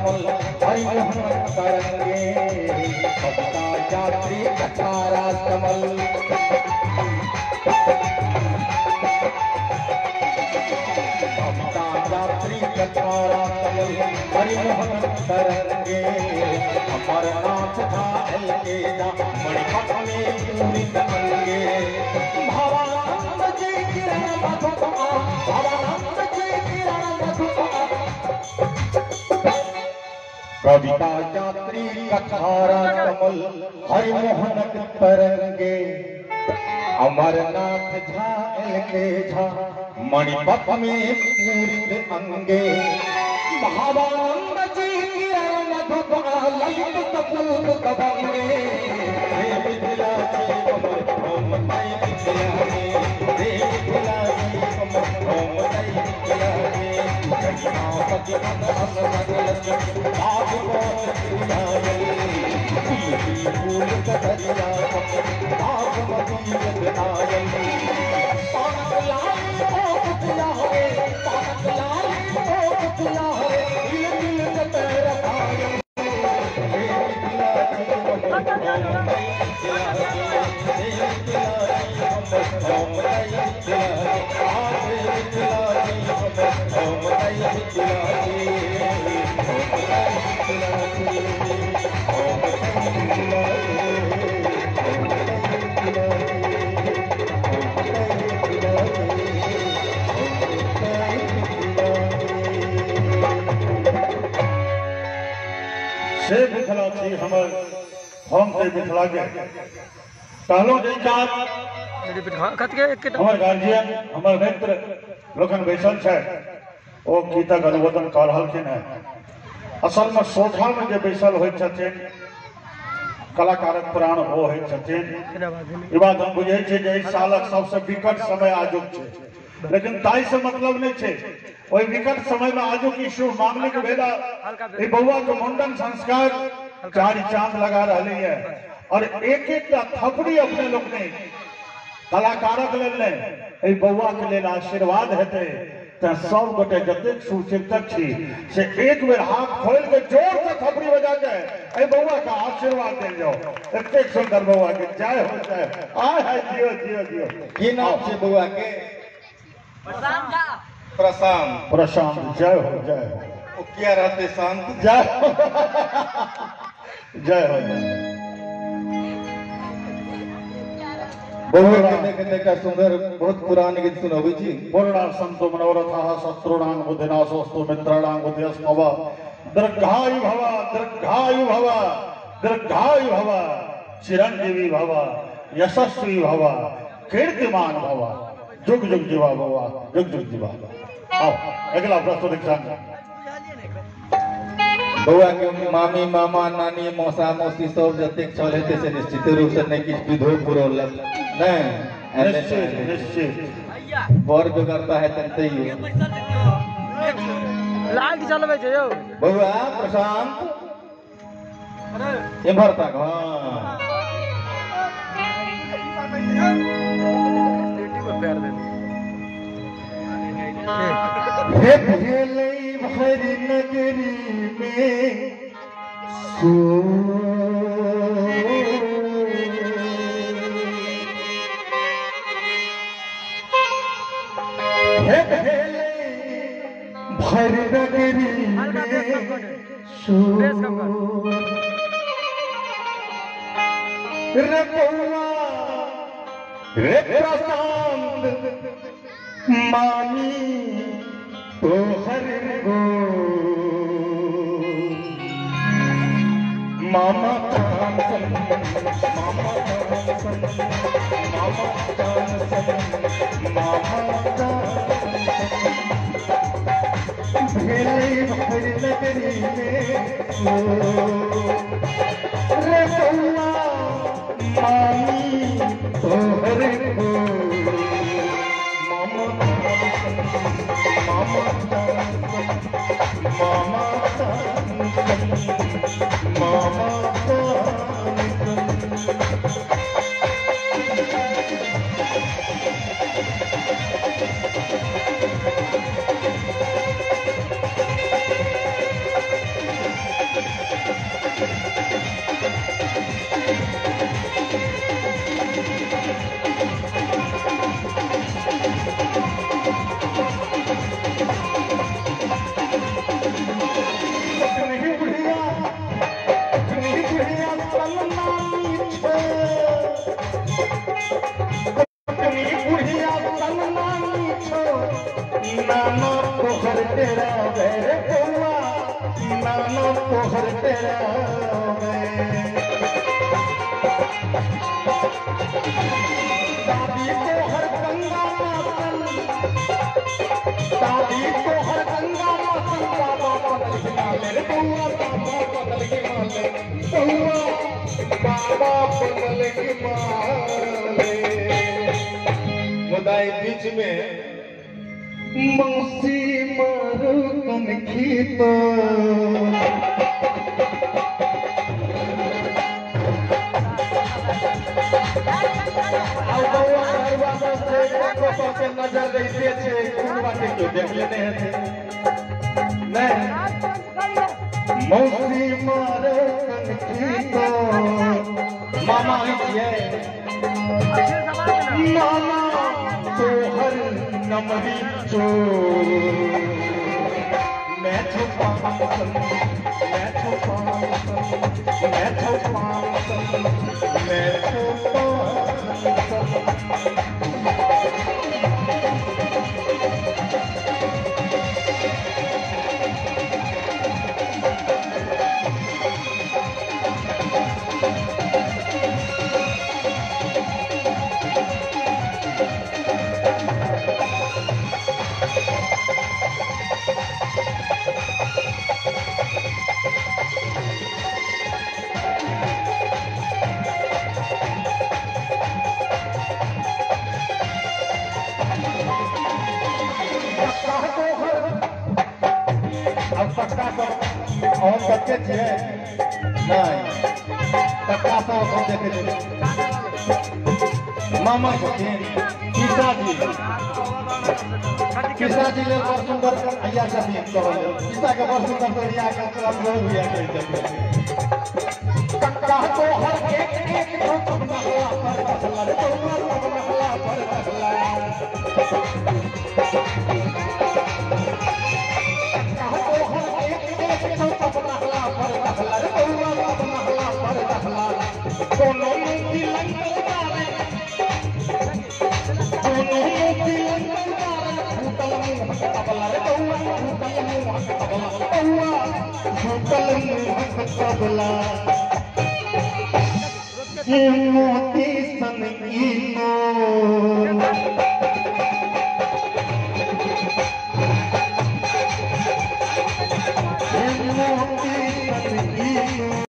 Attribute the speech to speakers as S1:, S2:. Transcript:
S1: कमल हरिमोहन तरंगे कविता यात्री कथारा कमल कविता यात्री कथारा कमल हरिमोहन तरंगे अमरनाथ झाल के जा मणिपथ में पूरी अंगे भवानंद जी किरण मधुमा भवानंद जी किरण मधुमा कविता यात्री कथारा कमल हरिमोहन तरंगे अमरनाथ झाल के झा मणिपथ में पूरित अंगे भवानंद जी किरण मधुमा ललित कपूर कबंगे रे मिथिला जी कमल ओम तै मिथिला रे मिथिला जी कमल ओम तै मिथिला जगना पति मन सकल आग फूल कटरिया आग मदीयत आयल पानक लाल ओ कुतिया है पानक लाल ओ कुतिया है दिल दिल कटे रखायल रे मिथिला जी कमल ओम तै मिथिला रे मिथिला जी कमल ओम तै मिथिला रे मिथिला जी कमल ओम तै मिथिला
S2: से मिथिला थी हमर हम ते मिथिला के कहलो जे चार हमर गार्जियन हमर मित्र लोकन बैसल छै ओ गीतक अनुवादन कर रहलखिन है असल में सोझा में जे बैसल होय छथिन कलाकारक प्राण ओ होय छथिन ई बात हम बुझै छी जे इस सालक सबसे विकट समय आजुक छै लेकिन ताई से मतलब नहीं छे ओई विकट समय में आजुक की शुभ मांगलिक बेला ई बउआ के मुंडन संस्कार चार चांद लगा रही है और एक एक थपड़ी अपने लोग ने कलाकारक लेने ई बउआ के लेल आशीर्वाद हेते त सब गोटे जते सुचिंतक छी से एक बेर हाथ खोल के जोर से थपड़ी बजा के ए बउआ का आशीर्वाद दे जाओ इतने सुंदर बउआ के जय हो जय आय हाय जियो जियो जियो
S1: की नाम छे बउआ के प्रशांत
S2: प्रशांत जय हो जय हो
S1: वो क्या रहते शांत
S2: जय हो जय हो
S1: बउआ के का सुंदर बहुत पुरानी गीत सुनोबी जी
S2: पूर्णा संतो मनोरथः शत्रुणां बुद्धिनाशोस्तु मित्राणां बुद्धिस्मव दीर्घायु भव दीर्घायु भव दीर्घायु भव चिरंजीवी भव यशस्वी भव कीर्तिमान भव जुग जुग जीवा भवा जुग जुग जीवा आओ अगला प्रश्न देखिए
S1: बउआ के मामी मामा नानी मौसा मौसी सब जते चल हेते से निश्चित रूप से नहीं किछ विधो पुरोल नहीं
S2: निश्चित निश्चित
S1: बर जो करता है तंते ही
S3: लाल चलबे छै यौ
S1: बउआ प्रशांत एम्हर तक हां
S3: प्यार दे
S1: हे भेलै भरि नगरी में सो हे भेलै भरि नगरी में सो रे बउआ रे प्रशांत मानी तो हर गो मामा तानसन मामा तानसन मामा तानसन मामा तानसन भेलै भरि नगरी में रे बउआ मामी तो हर गो मामा तोहर तेरा दादी तोहर गंगा मातन दादी तोहर गंगा मातन बाबा बदल के माले रे बउआ बाबा बदल के माले बउआ बाबा बदल के माले मुदाई बीच में मौसी मारो कनखी तो नजर देखिए छे कौन बात क्यों देख लेते हैं नहीं मौसी मारो कनखी तो मामा है मामा तोहर नमरी चोर मैं छुपा मैं छुपा मैं छुपा मैं छुपा और बच्चे थे नहीं तक्का सा हम देखे थे मामा जी किसा जी ले बहुत सुंदर अय्या छथि कहले किसा के बहुत सुंदर तरिया के तरफ लोग हुआ कहते तक्का तो हर एक ठोक नहला पर कसला रे तो नहला पर कसला दोनों मुक्ति लंगर मारे दोनों मुक्ति लंगर मारे भूतल मुंह कबला रे बउआ भूतल मुंह कबला बउआ भूतल मुंह कबला मोती सन की